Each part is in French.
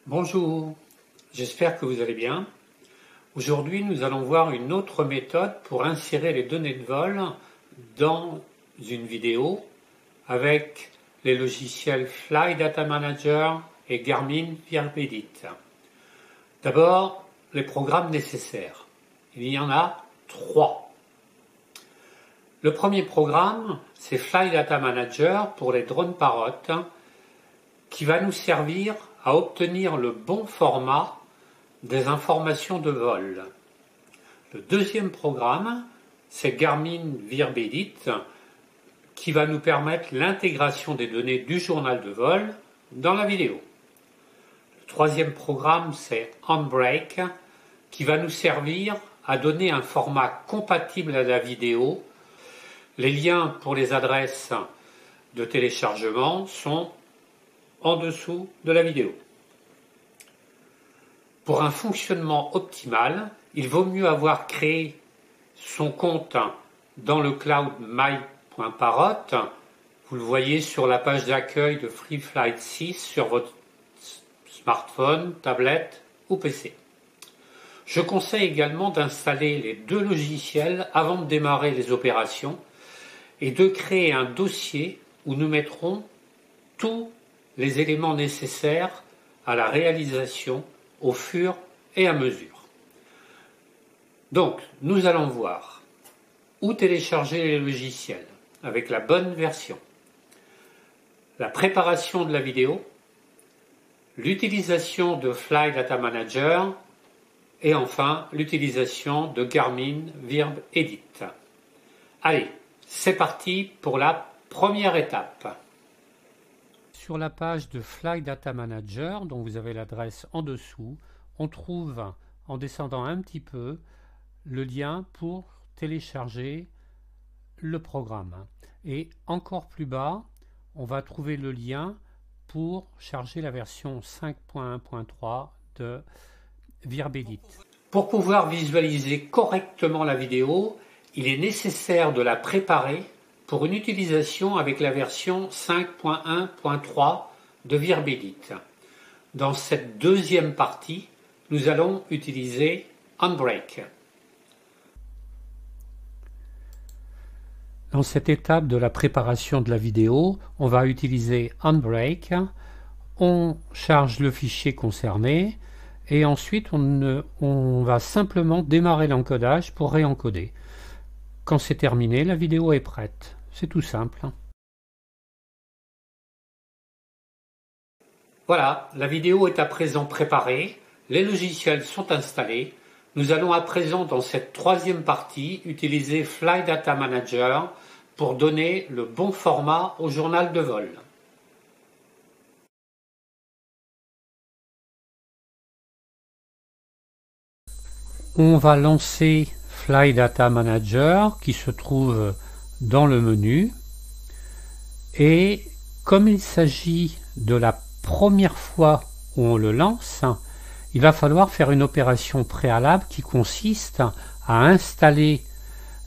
Bonjour, j'espère que vous allez bien. Aujourd'hui, nous allons voir une autre méthode pour insérer les données de vol dans une vidéo avec les logiciels Fly Data Manager et Garmin VirbEdit. D'abord, les programmes nécessaires. Il y en a 3. Le premier programme, c'est Fly Data Manager pour les drones Parrot, qui va nous servir à obtenir le bon format des informations de vol. Le deuxième programme, c'est Garmin VirbEdit, qui va nous permettre l'intégration des données du journal de vol dans la vidéo. Le troisième programme, c'est Handbrake, qui va nous servir à donner un format compatible à la vidéo. Les liens pour les adresses de téléchargement sont en dessous de la vidéo. Pour un fonctionnement optimal, il vaut mieux avoir créé son compte dans le cloud my.parrot. Vous le voyez sur la page d'accueil de FreeFlight 6 sur votre smartphone, tablette ou PC. Je conseille également d'installer les 2 logiciels avant de démarrer les opérations et de créer un dossier où nous mettrons tous les éléments nécessaires à la réalisation au fur et à mesure. Donc, nous allons voir où télécharger les logiciels avec la bonne version, la préparation de la vidéo, l'utilisation de Fly Data Manager et enfin l'utilisation de Garmin VirbEdit. Allez, c'est parti pour la première étape. Sur la page de Fly Data Manager, dont vous avez l'adresse en dessous, on trouve, en descendant un petit peu, le lien pour télécharger le programme. Et encore plus bas, on va trouver le lien pour charger la version 5.1.3 de VirbEdit. Pour pouvoir visualiser correctement la vidéo, il est nécessaire de la préparer pour une utilisation avec la version 5.1.3 de VirbEdit. Dans cette deuxième partie, nous allons utiliser Handbrake. Dans cette étape de la préparation de la vidéo, on va utiliser Handbrake. On charge le fichier concerné et ensuite on va simplement démarrer l'encodage pour réencoder. Quand c'est terminé, la vidéo est prête. C'est tout simple. Voilà, la vidéo est à présent préparée, les logiciels sont installés. Nous allons à présent, dans cette troisième partie, utiliser Fly Data Manager pour donner le bon format au journal de vol. On va lancer Fly Data Manager qui se trouve dans le menu, et comme il s'agit de la première fois où on le lance, il va falloir faire une opération préalable qui consiste à installer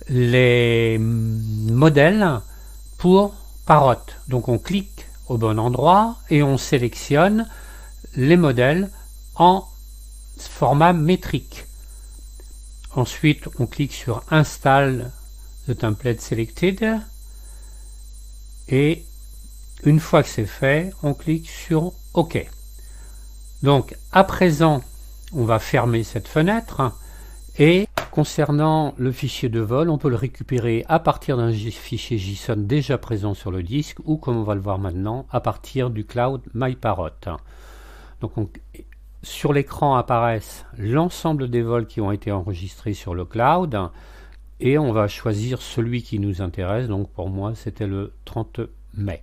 les modèles pour Parrot. Donc on clique au bon endroit et on sélectionne les modèles en format métrique. Ensuite, on clique sur Install the template selected et une fois que c'est fait, on clique sur OK. Donc à présent, on va fermer cette fenêtre et concernant le fichier de vol, on peut le récupérer à partir d'un fichier JSON déjà présent sur le disque ou, comme on va le voir maintenant, à partir du cloud MyParrot. Donc sur l'écran apparaissent l'ensemble des vols qui ont été enregistrés sur le cloud et on va choisir celui qui nous intéresse. Donc pour moi c'était le 30 mai.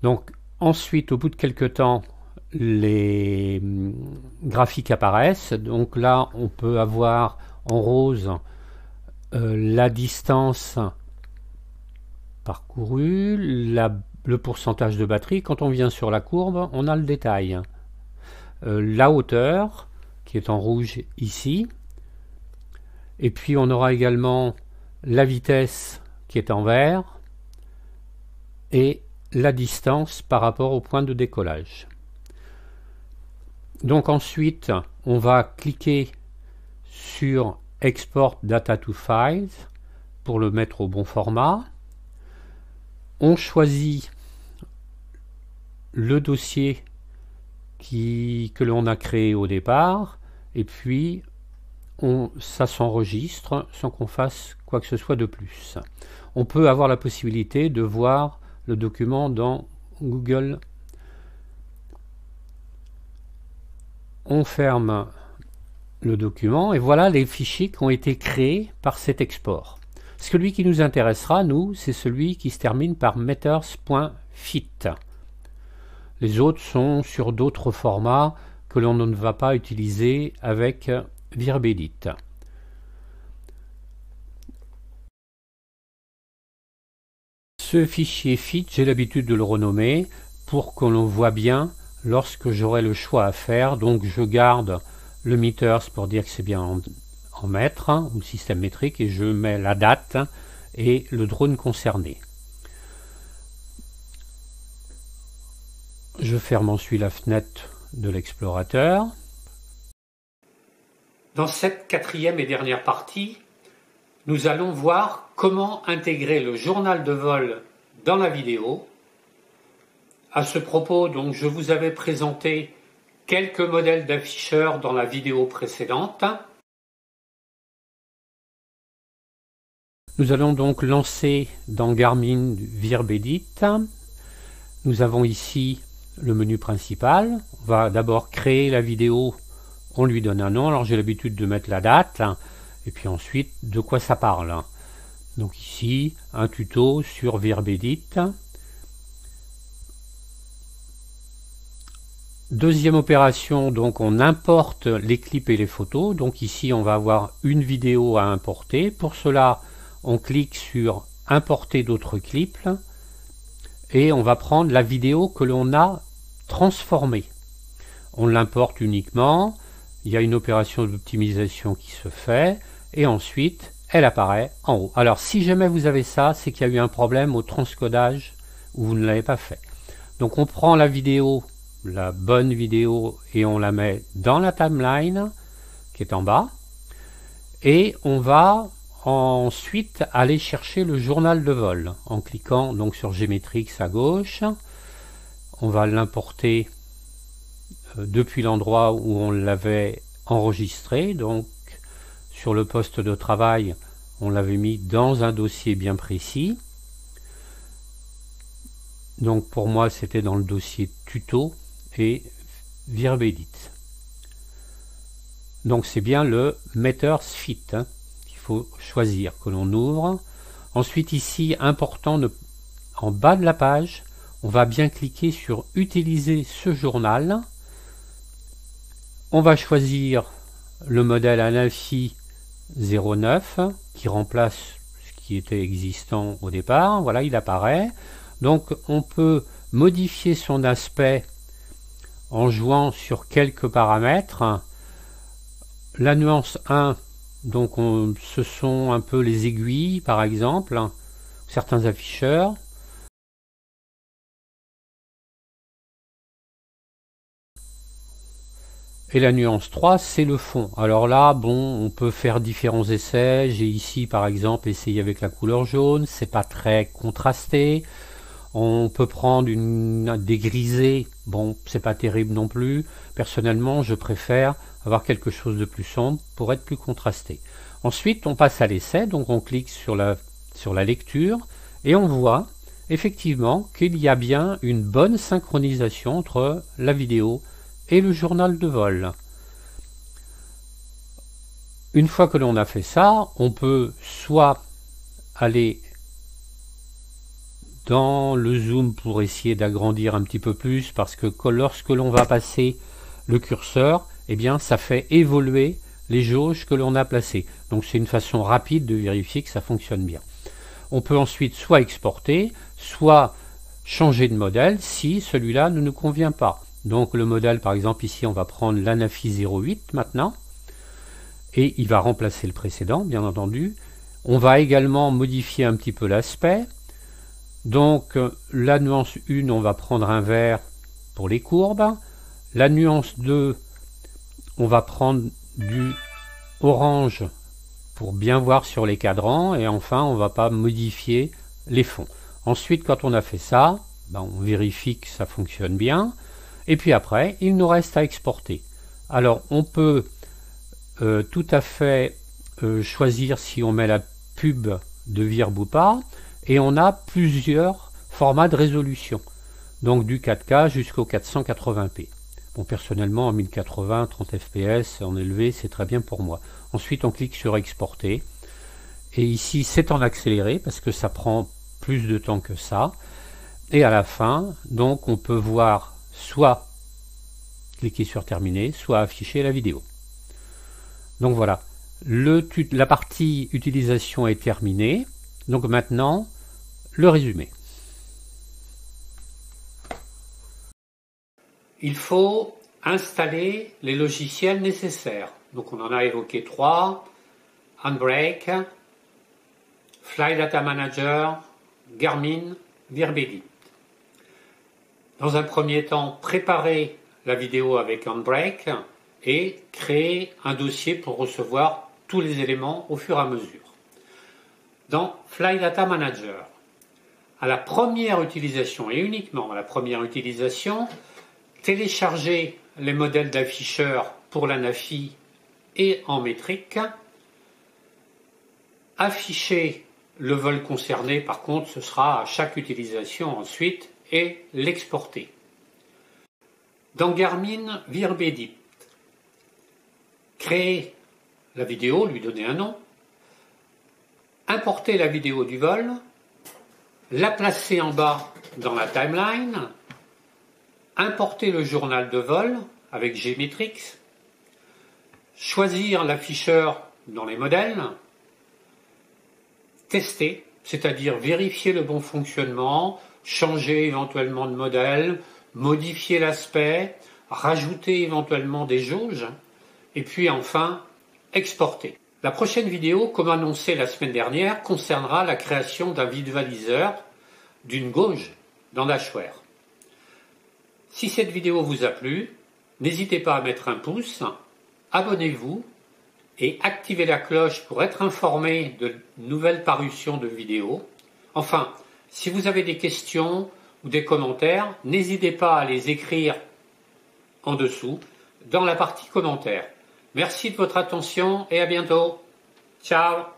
Donc ensuite, au bout de quelques temps, les graphiques apparaissent. Donc là on peut avoir en rose la distance parcourue, le pourcentage de batterie. Quand on vient sur la courbe, on a le détail. La hauteur qui est en rouge ici, et puis on aura également la vitesse qui est en vert et la distance par rapport au point de décollage. Donc ensuite, on va cliquer sur Export Data to Files pour le mettre au bon format. On choisit le dossier que l'on a créé au départ, et puis ça s'enregistre sans qu'on fasse quoi que ce soit de plus. On peut avoir la possibilité de voir le document dans Google. On ferme le document et voilà les fichiers qui ont été créés par cet export. Celui qui nous intéressera, nous, c'est celui qui se termine par matters.fit. Les autres sont sur d'autres formats que l'on ne va pas utiliser avec VirbEdit. Ce fichier fit, j'ai l'habitude de le renommer pour que l'on voit bien lorsque j'aurai le choix à faire. Donc je garde le meters pour dire que c'est bien en mètres, ou système métrique, et je mets la date et le drone concerné. Je ferme ensuite la fenêtre de l'explorateur. Dans cette quatrième et dernière partie, nous allons voir comment intégrer le journal de vol dans la vidéo. À ce propos, donc, je vous avais présenté quelques modèles d'afficheurs dans la vidéo précédente. Nous allons donc lancer dans Garmin VirbEdit. Nous avons ici le menu principal. On va d'abord créer la vidéo, on lui donne un nom. Alors j'ai l'habitude de mettre la date, et puis ensuite de quoi ça parle. Donc ici, un tuto sur VirbEdit. Deuxième opération, donc on importe les clips et les photos. Donc ici on va avoir une vidéo à importer. Pour cela, on clique sur importer d'autres clips et on va prendre la vidéo que l'on a transformée. On l'importe uniquement, il y a une opération d'optimisation qui se fait et ensuite elle apparaît en haut. Alors si jamais vous avez ça, c'est qu'il y a eu un problème au transcodage ou vous ne l'avez pas fait. Donc on prend la vidéo, la bonne vidéo, et on la met dans la timeline qui est en bas, et on va ensuite aller chercher le journal de vol en cliquant donc sur Gémétrix à gauche. On va l'importer depuis l'endroit où on l'avait enregistré. Donc sur le poste de travail, on l'avait mis dans un dossier bien précis. Donc pour moi c'était dans le dossier tuto et VirbEdit. Donc c'est bien le Matters Fit qu'il faut choisir, que l'on ouvre. Ensuite ici, important, en bas de la page, on va bien cliquer sur utiliser ce journal. On va choisir le modèle Anafi 09 qui remplace ce qui était existant au départ. Voilà, il apparaît. Donc on peut modifier son aspect en jouant sur quelques paramètres. La nuance 1, donc ce sont un peu les aiguilles par exemple, certains afficheurs. Et la nuance 3, c'est le fond. Alors là, bon, on peut faire différents essais. J'ai ici par exemple essayé avec la couleur jaune, c'est pas très contrasté. On peut prendre des grisés, bon, c'est pas terrible non plus. Personnellement, je préfère avoir quelque chose de plus sombre pour être plus contrasté. Ensuite, on passe à l'essai, donc on clique sur la lecture et on voit effectivement qu'il y a bien une bonne synchronisation entre la vidéo et le journal de vol. Une fois que l'on a fait ça, on peut soit aller dans le zoom pour essayer d'agrandir un petit peu plus, parce que lorsque l'on va passer le curseur, eh bien ça fait évoluer les jauges que l'on a placées. Donc c'est une façon rapide de vérifier que ça fonctionne bien. On peut ensuite soit exporter, soit changer de modèle si celui-là ne nous convient pas. Donc le modèle, par exemple ici, on va prendre l'Anafi 08 maintenant, et il va remplacer le précédent, bien entendu. On va également modifier un petit peu l'aspect. Donc la nuance 1, on va prendre un vert pour les courbes. La nuance 2, on va prendre du orange pour bien voir sur les cadrans, et enfin on ne va pas modifier les fonds. Ensuite, quand on a fait ça, on vérifie que ça fonctionne bien, et puis après il nous reste à exporter. Alors on peut tout à fait choisir si on met la pub de Virb ou pas, et on a plusieurs formats de résolution, donc du 4K jusqu'au 480p. Bon, personnellement en 1080, 30 fps en élevé, c'est très bien pour moi. Ensuite on clique sur exporter, et ici c'est en accéléré parce que ça prend plus de temps que ça, et à la fin donc on peut voir soit cliquer sur terminer, soit afficher la vidéo. Donc voilà, la partie utilisation est terminée. Donc maintenant, le résumé. Il faut installer les logiciels nécessaires. Donc on en a évoqué 3, Handbrake, Fly Data Manager, Garmin, Virbedit. Dans un premier temps, préparer la vidéo avec Handbrake et créer un dossier pour recevoir tous les éléments au fur et à mesure. Dans Fly Data Manager, à la première utilisation et uniquement à la première utilisation, télécharger les modèles d'afficheurs pour la NAFI et en métrique, afficher le vol concerné, par contre ce sera à chaque utilisation ensuite, et l'exporter. Dans Garmin Virbedit, créer la vidéo, lui donner un nom, importer la vidéo du vol, la placer en bas dans la timeline, importer le journal de vol avec Gmetrix, choisir l'afficheur dans les modèles, tester, c'est-à-dire vérifier le bon fonctionnement, changer éventuellement de modèle, modifier l'aspect, rajouter éventuellement des jauges, et puis enfin exporter. La prochaine vidéo, comme annoncé la semaine dernière, concernera la création d'un visualiseur d'une gauge dans Dashware. Si cette vidéo vous a plu, n'hésitez pas à mettre un pouce, abonnez-vous et activez la cloche pour être informé de nouvelles parutions de vidéos. Enfin, si vous avez des questions ou des commentaires, n'hésitez pas à les écrire en dessous dans la partie commentaires. Merci de votre attention et à bientôt. Ciao.